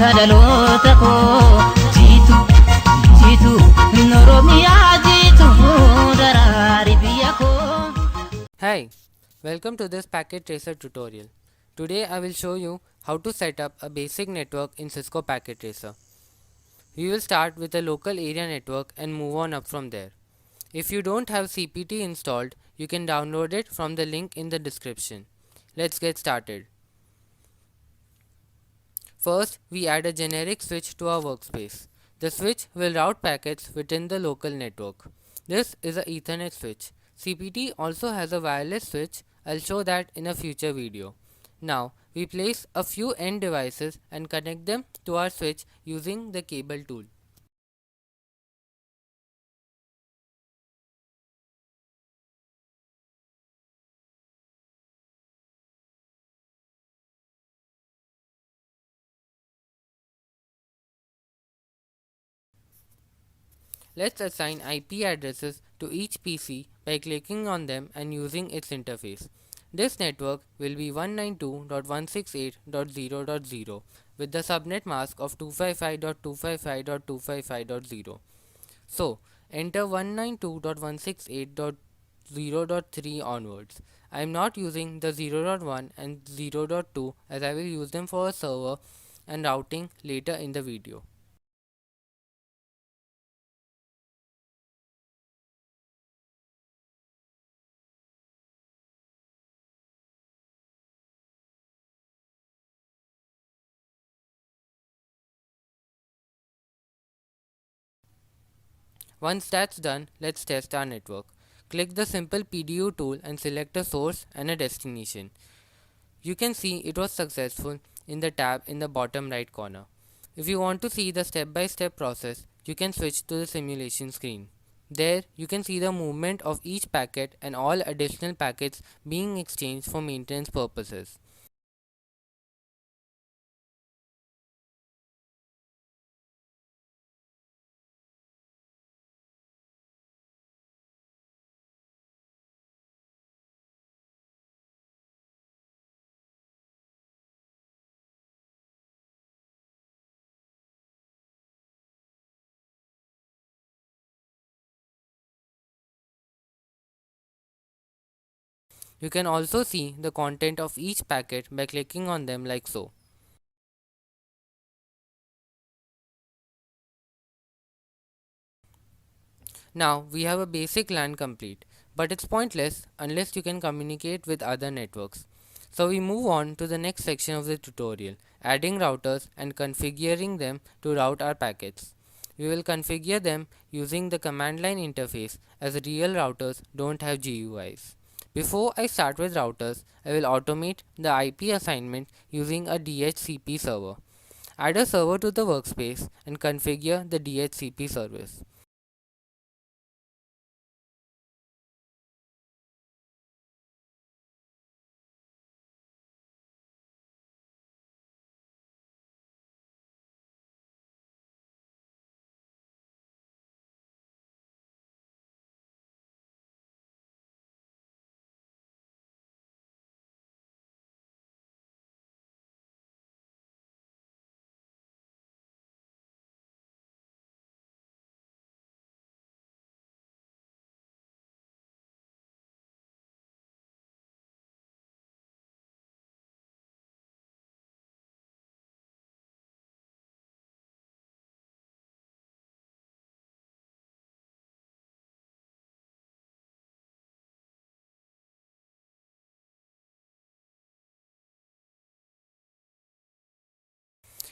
kadaloota koo jiitu jiitu Oromiyaa jiitu daraari biyya koo. Hi, welcome to this Packet Tracer tutorial. Today I will show you how to set up a basic network in Cisco Packet Tracer. We will start with a local area network and move on up from there. If you don't have CPT installed, you can download it from the link in the description. Let's get started. First, we add a generic switch to our workspace. The switch will route packets within the local network. This is a Ethernet switch. CPT also has a wireless switch. I'll show that in a future video. Now, we place a few end devices and connect them to our switch using the cable tool. Let's assign IP addresses to each PC by clicking on them and using its interface. This network will be 192.168.0.0 with the subnet mask of 255.255.255.0. So, enter 192.168.0.3 onwards. I am not using the 0.1 and 0.2 as I will use them for a server and routing later in the video. Once that's done, let's test our network. Click the simple PDU tool and select a source and a destination. You can see it was successful in the tab in the bottom right corner. If you want to see the step-by-step process, you can switch to the simulation screen. There, you can see the movement of each packet and all additional packets being exchanged for maintenance purposes. You can also see the content of each packet by clicking on them like so. Now we have a basic LAN complete, but it's pointless unless you can communicate with other networks. So we move on to the next section of the tutorial, adding routers and configuring them to route our packets. We will configure them using the command line interface as real routers don't have GUIs. Before I start with routers, I will automate the IP assignment using a DHCP server. Add a server to the workspace and configure the DHCP service.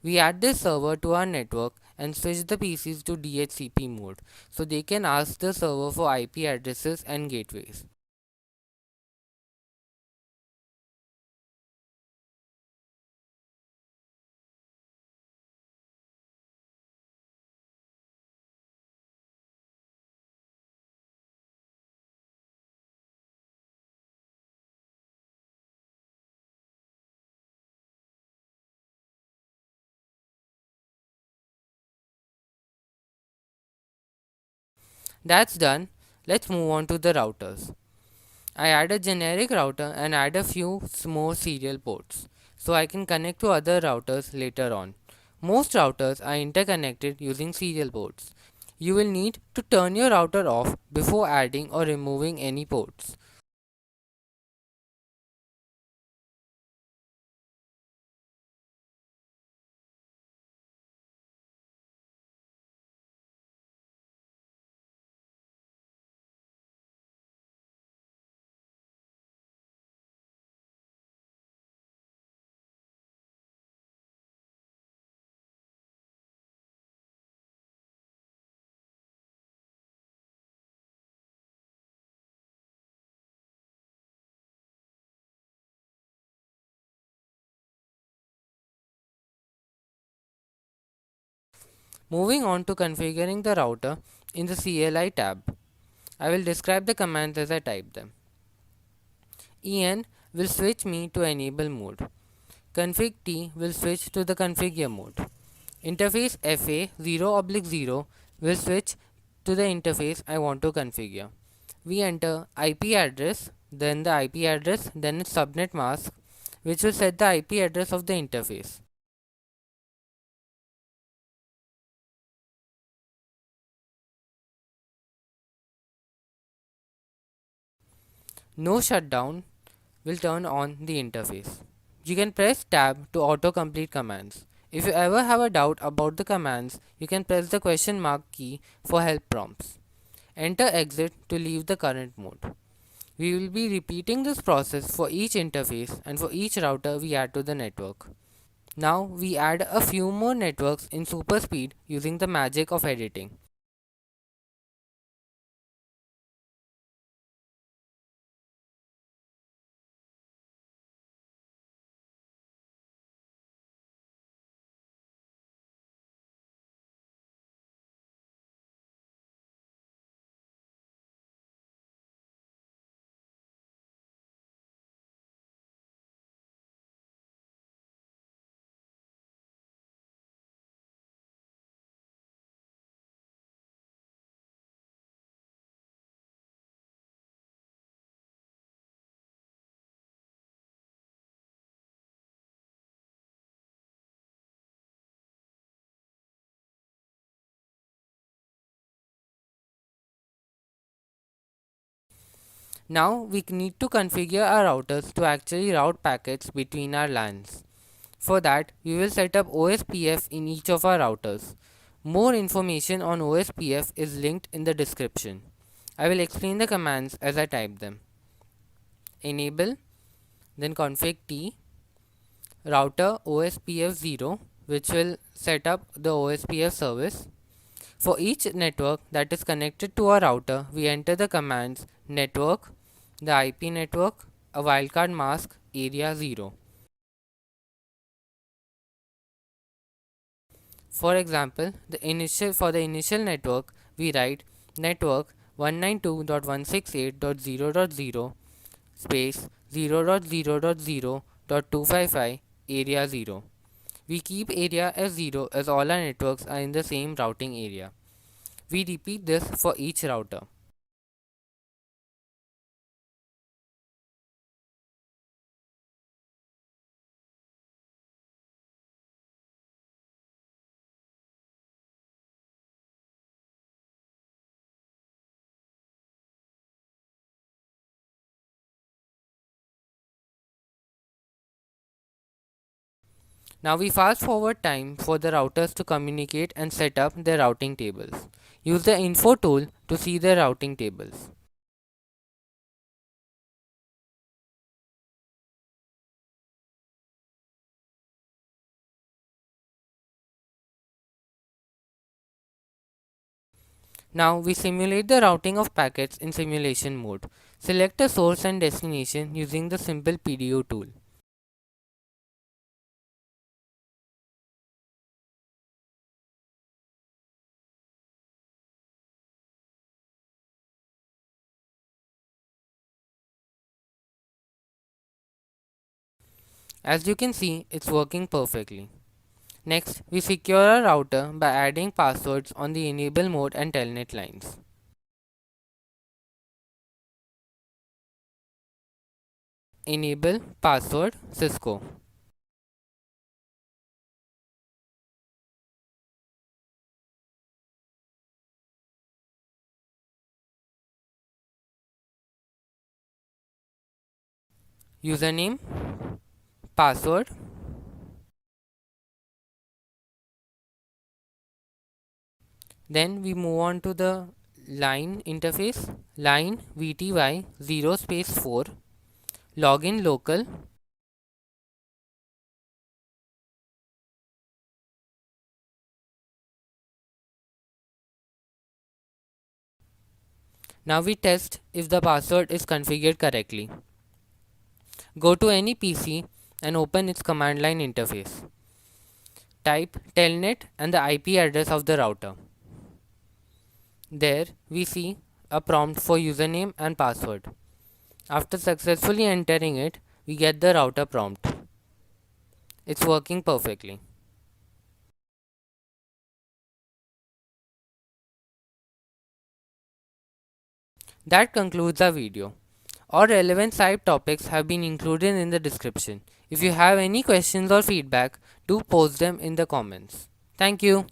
We add this server to our network and switch the PCs to DHCP mode so they can ask the server for IP addresses and gateways. That's done. Let's move on to the routers. I add a generic router and add a few more serial ports so I can connect to other routers later on. Most routers are interconnected using serial ports. You will need to turn your router off before adding or removing any ports. Moving on to configuring the router in the CLI tab. I will describe the commands as I type them. En will switch me to enable mode. Config T will switch to the configure mode. Interface FA 0/0 will switch to the interface I want to configure. We enter IP address, then the IP address, then its subnet mask, which will set the IP address of the interface. No shutdown will turn on the interface. You can press tab to autocomplete commands. If you ever have a doubt about the commands, you can press the question mark key for help prompts. Enter exit to leave the current mode. We will be repeating this process for each interface and for each router we add to the network. Now we add a few more networks in super speed using the magic of editing. Now we need to configure our routers to actually route packets between our LANs. For that, we will set up OSPF in each of our routers. More information on OSPF is linked in the description. I will explain the commands as I type them. Enable, then config T, router OSPF 0, which will set up the OSPF service. For each network that is connected to our router, we enter the commands network, the IP network, a wildcard mask, area 0. For example, for the initial network, we write network 192.168.0.0 space 0.0.0.255 area 0. We keep area as 0 as all our networks are in the same routing area. We repeat this for each router. Now we fast forward time for the routers to communicate and set up their routing tables. Use the info tool to see their routing tables. Now we simulate the routing of packets in simulation mode. Select a source and destination using the simple PDO tool. As you can see, it's working perfectly. Next, we secure our router by adding passwords on the enable mode and telnet lines. Enable password Cisco. username, password. Then we move on to the line interface, line VTY 0 space 4, login local. Now we test if the password is configured correctly. Go to any PC and open its command line interface. Type telnet and the IP address of the router. There we see a prompt for username and password. After successfully entering it, we get the router prompt. It's working perfectly. That concludes our video. All relevant side topics have been included in the description. If you have any questions or feedback, do post them in the comments. Thank you.